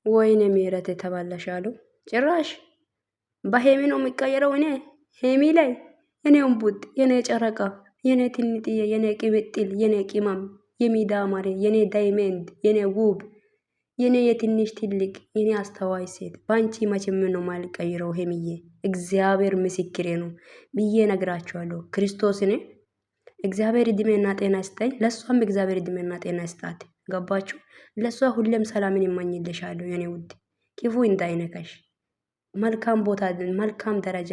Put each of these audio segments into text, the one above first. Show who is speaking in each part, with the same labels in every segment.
Speaker 1: ወይኔ ምህረት የተባለሻሉ ጭራሽ በሄሚ ነው የሚቀየረው። እኔ ሄሚ ላይ የኔ እምቡጥ፣ የኔ ጨረቃ፣ የኔ ትንጥዬ፣ የኔ ቅምጥል፣ የኔ ቅመም፣ የሚዳ ማሬ፣ የኔ ዳይመንድ፣ የኔ ውብ፣ የኔ የትንሽ ትልቅ፣ የኔ አስተዋይ ሴት ባንቺ መቼም ነው ማልቀይረው ሄሚዬ። እግዚአብሔር ምስክሬ ነው ብዬ ነግራችኋለሁ። ክርስቶስን እግዚአብሔር እድሜና ጤና ይስጠኝ፣ ለሷም እግዚአብሔር እድሜና ጤና ይስጣት። ገባችሁ? ለሷ ሁሌም ሰላምን ይመኝልሻለሁ የኔ ውድ፣ ክፉ እንዳይነካሽ፣ መልካም ቦታ፣ መልካም ደረጃ፣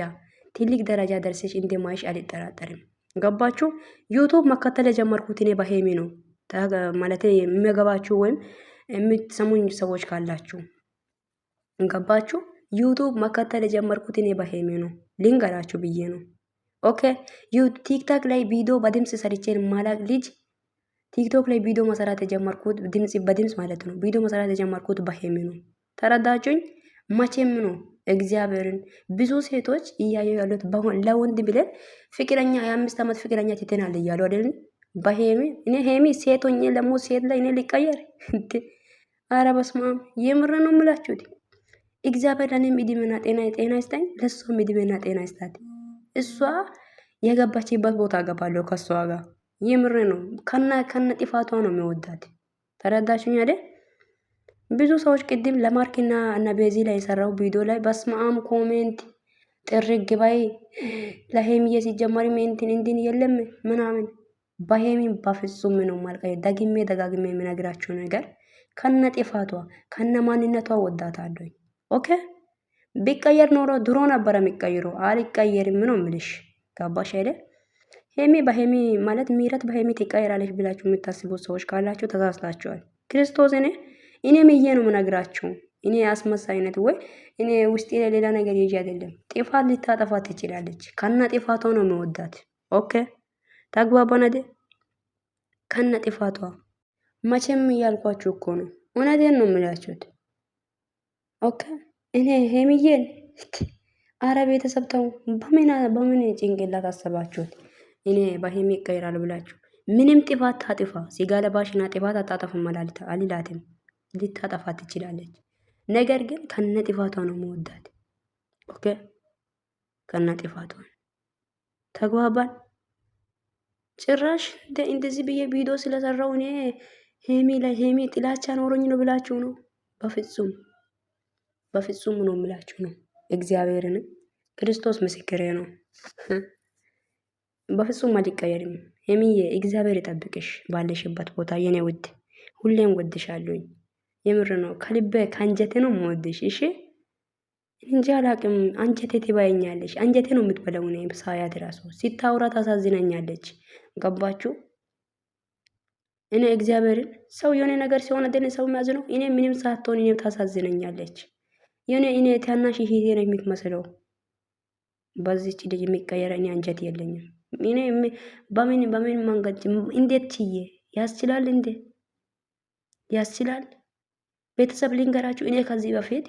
Speaker 1: ትልቅ ደረጃ ደርሰሽ እንደማይሽ አልጠራጠርም። ገባችሁ? ዩቱብ መከተል የጀመርኩት እኔ በሄሚ ነው ማለት የሚገባችሁ ወይም የምትሰሙኝ ሰዎች ካላችሁ ገባችሁ? ዩቱብ መከተል የጀመርኩት እኔ በሄሚ ነው ልንገራችሁ ብዬ ነው። ኦኬ ቲክታክ ላይ ቪዲዮ በድምጽ ሰርቼን ማላቅ ልጅ ቲክቶክ ላይ ቪዲዮ መሰራት የጀመርኩት በድምጽ ማለት ነው። ቪዲዮ መሰራት የጀመርኩት በሄሚ ነው። ተረዳችሁኝ? መቼም ነው እግዚአብሔርን ብዙ ሴቶች እያዩ ያሉት ለወንድ ብለን ፍቅረኛ የ5 ዓመት ፍቅረኛ ትተናል እያሉ አይደል? በሄሚ እኔ ሄሚ ሴት ሆኜ ለሞ ሴት ላይ እኔ ሊቀየር እንዴ? ኧረ በስመ አብ የምር ነው የምላችሁት። እግዚአብሔር ለኔም እድሜና ጤና ይስጠኝ፣ ለሷም እድሜና ጤና ይስጣት። እሷ የገባችበት ቦታ ገባለሁ ከሷ ጋር የምር ነው። ከነ ጥፋቷ ነው የሚወዳት። ተረዳችሁኝ አይደል? ብዙ ሰዎች ቅድም ለማርክና እና ቤዚ ላይ የሰራው ቪዲዮ ላይ በስማም ኮሜንት ጥርግ ባይ ለሄሚዬ ሲጀመር እንትን የለም ምናምን በሄሚ በፍጹም ነው ማልቀይ። ደግሜ ደጋግሜ የምነግራችሁ ነገር ከነ ጥፋቷ ከነ ማንነቷ ወዳታለሁ። ኦኬ ቢቀየር ኖሮ ድሮ ነበር የሚቀይረው። አልቀየርም ነው ምልሽ። ገባሽ አይደል? ሄሚ በሄሚ ማለት ምህረት በሄሚ ትቀየራለች ብላችሁ የምታስቡ ሰዎች ካላችሁ ተሳስታችኋል። ክርስቶስ እኔ ምዬ ነው የምነግራችሁ። እኔ አስመሳይነት ወይ እኔ ውስጤ ላይ ሌላ ነገር ይዤ አይደለም። ጥፋት ልታጠፋ ትችላለች። ከነ ጥፋቷ ነው የሚወዳት። ኦኬ ተግባባን አይደል? ከነ ጥፋቷ መቼም እያልኳችሁ እኮ ነው። እውነቴን ነው የምላችሁት። ኦኬ እኔ ሄሚዬን አረ ቤተሰብ ተው። በምን ጭንቅላት አሰባችሁት? እኔ በሄሚ ይቀይራል ብላችሁ ምንም ጥፋት ታጥፋ ሲጋ ለባሽና ጥፋት አታጠፋም አልላትም። ልታጠፋ ትችላለች። ነገር ግን ከነ ጥፋቷ ነው መወዳት። ኦኬ ከነ ጥፋቷ ተግባባን። ጭራሽ እንደዚህ ብዬ ቪዲዮ ስለሰራው እኔ ሄሚ ላይ ሄሚ ጥላቻ ኖሮኝ ነው ብላችሁ ነው? በፍጹም በፍጹም ነው የምላችሁ ነው። እግዚአብሔርን ክርስቶስ ምስክሬ ነው። በፍጹም አልቀየርም። ሄሚዬ እግዚአብሔር ይጠብቅሽ ባለሽበት ቦታ የኔ ውድ፣ ሁሌም ወድሻለሁኝ። የምር ነው ከልቤ ከአንጀቴ ነው የምወድሽ። እሺ እንጂ አላቅም። አንጀቴ ትባይኛለሽ። አንጀቴ ነው የምትበለው። እኔ ሳያት ራሱ ሲታውራ ታሳዝነኛለች። ገባችሁ? እኔ እግዚአብሔርን ሰው የሆነ ነገር ሲሆን አይደል ሰው የሚያዝነው። እኔ ምንም ሳትሆን እኔ ታሳዝነኛለች። የሆነ እኔ ታናሽ እህቴ ነው የምትመስለው። በዚህች ልጅ የሚቀየር እኔ አንጀት የለኝም። እኔ በምን መንገድ እንዴት ችዬ ያስችላል እንዴ? ያስችላል? ቤተሰብ ልንገራችሁ፣ እኔ ከዚህ በፊት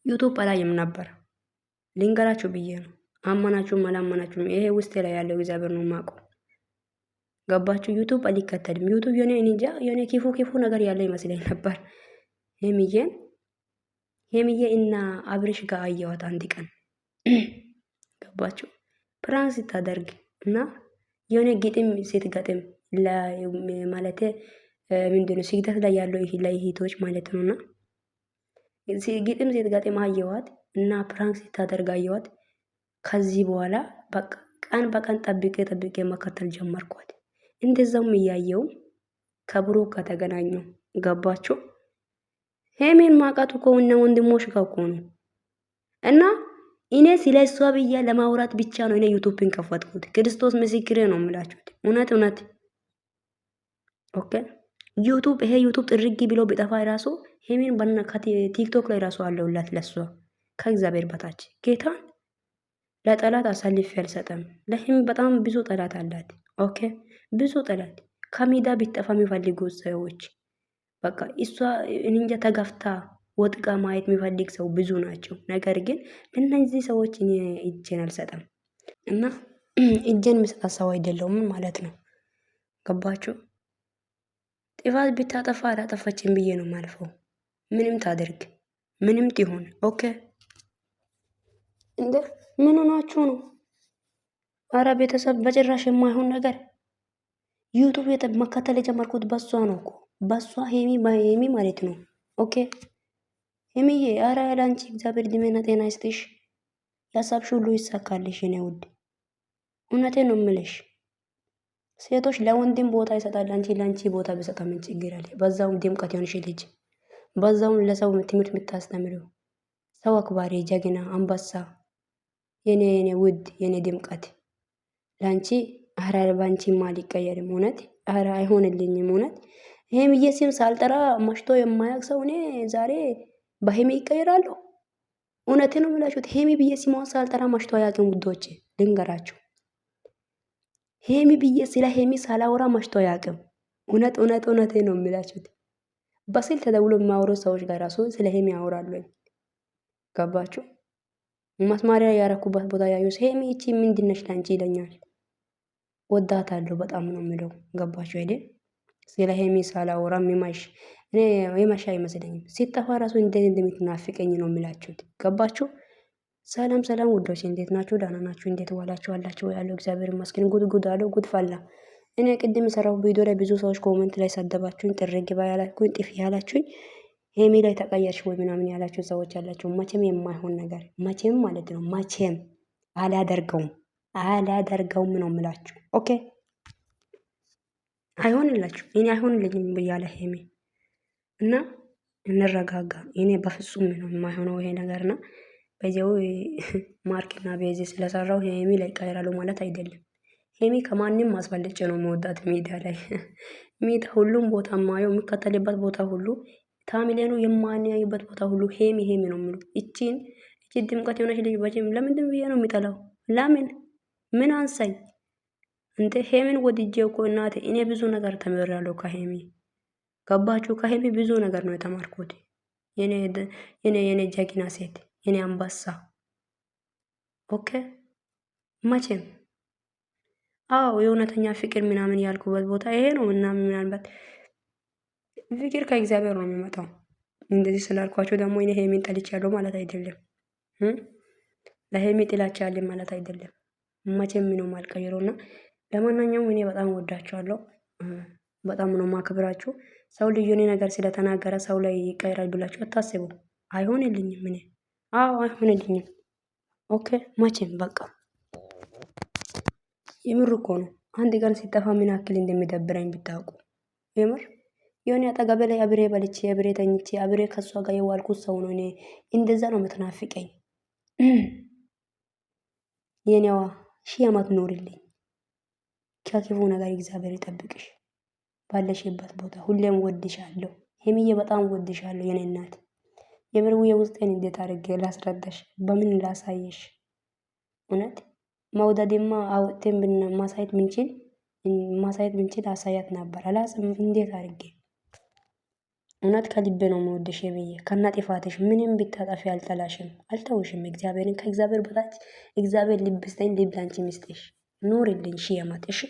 Speaker 1: ዩቱብ አላየም ነበር። ልንገራችሁ ብዬ ነው። አመናችሁም አላመናችሁም ይሄ ውስጤ ላይ ያለው እግዚአብሔር ነው የማውቀው። ገባችሁ? ዩቱብ አልከተልም። ዩቱብ የሆነ እንጃ የሆነ ክፉ ነገር ያለ ይመስለኝ ነበር። ሄሚዬ እና አብርሽ ጋር አየዋት አንድ ቀን። ገባችሁ? ፕራንክ ስታደርግ እና የሆነ ግጥም ስትገጥም ማለት ምንድነው ስግደት ላይ ያለው ለእህቶች ማለት ነውና ግጥም ስትገጥም አየዋት እና ፕራንክ ስታደርግ አየዋት። ከዚህ በኋላ በቃ ቀን በቀን ጠብቄ መከተል ጀመርኳት። እንደዛውም እያየው ከብሩክ ጋር ተገናኙ። ገባችሁ? ሄሜን ማቃቱ ከሆነ ወንድሞሽ ጋር እኮ ነው። እና እኔ ስለ እሷ ብዬ ለማውራት ብቻ ነው እኔ ዩቲዩብን ከፈትኩት። ክርስቶስ ምስክሬ ነው የምላችሁት። እውነት ኦኬ። ዩቲዩብ ይሄ ዩቲዩብ ጥርግ ብሎ ቢጠፋ ራሱ ሄሜን ቲክቶክ ላይ ራሱ አለውላት ለሷ ከእግዚአብሔር በታች ጌታን ለጠላት አሳልፌ አልሰጠም። ለሄሜ በጣም ብዙ ጠላት አላት። ኦኬ ብዙ ጠላት ከሜዳ ቢጠፋ የሚፈልጉ ሰዎች በቃ እሷ እንጃ ተገፍታ ወጥቃ ማየት የሚፈልግ ሰው ብዙ ናቸው። ነገር ግን ለእነዚህ ሰዎች እኔ እጄን አልሰጠም እና እጄን የሚሰጣ ሰው አይደለሁም ማለት ነው። ገባችሁ? ጥፋት ብታጠፋ አላጠፋችም ብዬ ነው ማልፈው። ምንም ታደርግ ምንም ትሆን ኦኬ። እንደ ምን ሆናችሁ ነው? አረ ቤተሰብ በጭራሽ የማይሆን ነገር ዩቱብ መከተል የጀመርኩት በሷ ነው እኮ በሷ ሄሚ ማለት ነው። ኦኬ ሄሚዬ፣ አረ ላንቺ እግዚአብሔር እድሜና ጤና ይስጥሽ፣ ያሳብሽ ሁሉ ይሳካልሽ የኔ ውድ። እውነቴን ነው የምልሽ። ሴቶች ለወንድም ቦታ ይሰጣል። አንቺ ለአንቺ ቦታ ቢሰጣ ምን ችግር አለ? በዛውም ድምቀት የሆንሽ ልጅ፣ በዛውም ለሰው ትምህርት የምታስተምሪው ሰው አክባሪ፣ ጀግና፣ አንበሳ፣ የኔ ውድ፣ የኔ ድምቀት ለአንቺ። አረ ባንቺማ አልቀየርም እውነት። አረ አይሆንልኝም እውነት። ሄምዬ ስም ሳልጠራ መሽቶ የማያውቅ ሰው እኔ ዛሬ በሄሚ ይቀየራለሁ? እውነቴን ነው የምላችሁት። ሄሚ ብዬ ስሟን ሳልጠራ መሽቶ አያውቅም ውዶቼ፣ ልንገራችሁ። ሄሚ ብዬ ስለ ሄሚ ሳላወራ መሽቶ አያውቅም። እውነቴን ነው የምላችሁት። በስልክ ተደውሎ የሚያወሩ ሰዎች ጋር ራሱ ስለ ሄሚ ያወራሉ። ገባችሁ? ማስማሪያ ያረኩበት ቦታ ያዩስ ሄሚ እቺ ምንድነሽ ላንቺ ይለኛል። ወዳታለሁ በጣም ነው የምለው። ገባችሁ አይደል? ስለ ሄሚ ሳላወራ እኔ የመሻ አይመስለኝም። ሲጠፋ ራሱ እንዴት እንደምትናፍቀኝ ነው የምላችሁት። ገባችሁ? ሰላም ሰላም ውዶች፣ እንዴት ናችሁ? ደህና ናችሁ? እንዴት ዋላችሁ? አላችሁ ያለው እግዚአብሔር ይመስገን። ጉድ አለው ጉድ ፈላ። እኔ ቅድም የሰራው ቪዲዮ ላይ ብዙ ሰዎች ኮመንት ላይ ሰደባችሁኝ፣ ጥርግ ባ ያላችሁኝ፣ ጥፊ ያላችሁኝ፣ ሄሚ ላይ ተቀየርሽ ወይ ምናምን ያላችሁ ሰዎች ያላችሁ፣ መቼም የማይሆን ነገር መቼም ማለት ነው መቼም አላደርገውም ነው የምላችሁ። ኦኬ አይሆንላችሁ። እኔ አይሆንልኝም ብያለ ሄሚ እና እንረጋጋ። እኔ በፍጹም ነው የማይሆነው ይሄ ነገርና በዚያው ማርክና ቤዚ ስለሰራው ሄሚ ላይ ቀይራሉ ማለት አይደለም። ሄሚ ከማንም ማስፈልጭ ነው መወዳት ሜዳ ላይ ሜዳ ሁሉም ቦታ ማየው የሚከተልበት ቦታ ሁሉ ታሚሌኑ የማንያይበት ቦታ ሁሉ ሄሚ ነው የሚሉ እቺ ድምቀት የሆነች ልጅ በጭም ለምንድን ብዬ ነው የሚጠላው? ለምን ምን አንሳኝ እንተ ሄሚን ወድጄ እኮ እናቴ እኔ ብዙ ነገር ተምሬያለሁ ከሄሚ። ገባችሁ? ከሄሚ ብዙ ነገር ነው የተማርኩት። የኔ ጀግና ሴት፣ የኔ አንበሳ። ኦኬ መቼም አዎ የእውነተኛ ፍቅር ምናምን ያልኩበት ቦታ ይሄ ነው እና ምናልባት ፍቅር ከእግዚአብሔር ነው የሚመጣው። እንደዚህ ስላልኳቸው ደግሞ እኔ ሄሚን ጠልቻለሁ ማለት አይደለም። ለሄሚ ጥላቻ አለ ማለት አይደለም። መቼም ነው ማልቀይረውና ለማንኛውም እኔ በጣም ወዳችኋለሁ። በጣም ነው ማክብራችሁ። ሰው ልጅ የሆነ ነገር ስለተናገረ ሰው ላይ ይቀይራል ብላችሁ አታስቡ። አይሆንልኝም እኔ አይሆንልኝም። ኦኬ መቼም በቃ የምር እኮ ነው። አንድ ቀን ሲጠፋ ምን ያክል እንደሚደብረኝ ብታውቁ። የምር የሆነ አጠገቤ ላይ አብሬ በልቼ አብሬ ተኝቼ አብሬ ከሷ ጋር የዋልኩት ሰው ነው። እኔ እንደዛ ነው የምትናፍቀኝ። የኔዋ ሺህ ዓመት ኖርልኝ። ከክፉ ነገር እግዚአብሔር ይጠብቅሽ። ባለሽበት ቦታ ሁሌም ወድሻለሁ ሄሚዬ፣ በጣም ወድሻለሁ የኔ እናት። የምር የውስጤን እንዴት አድርጌ ላስረዳሽ? በምን ላሳየሽ? እውነት መውደድማ አውጥተን ማሳየት ብንችል አሳያት ነበር። አላስም እንዴት አድርጌ እውነት ከልቤ ነው የምወድሽ ሄሚዬ፣ ከና ጥፋትሽ ምንም ብታጠፊ አልጠላሽም፣ አልተውሽም። እግዚአብሔርን ከእግዚአብሔር በታች እግዚአብሔር ልብ ስጠኝ፣ ልብ ላንቺ ምስጥሽ። ኑሪልኝ ሺህ ዓመት እሺ።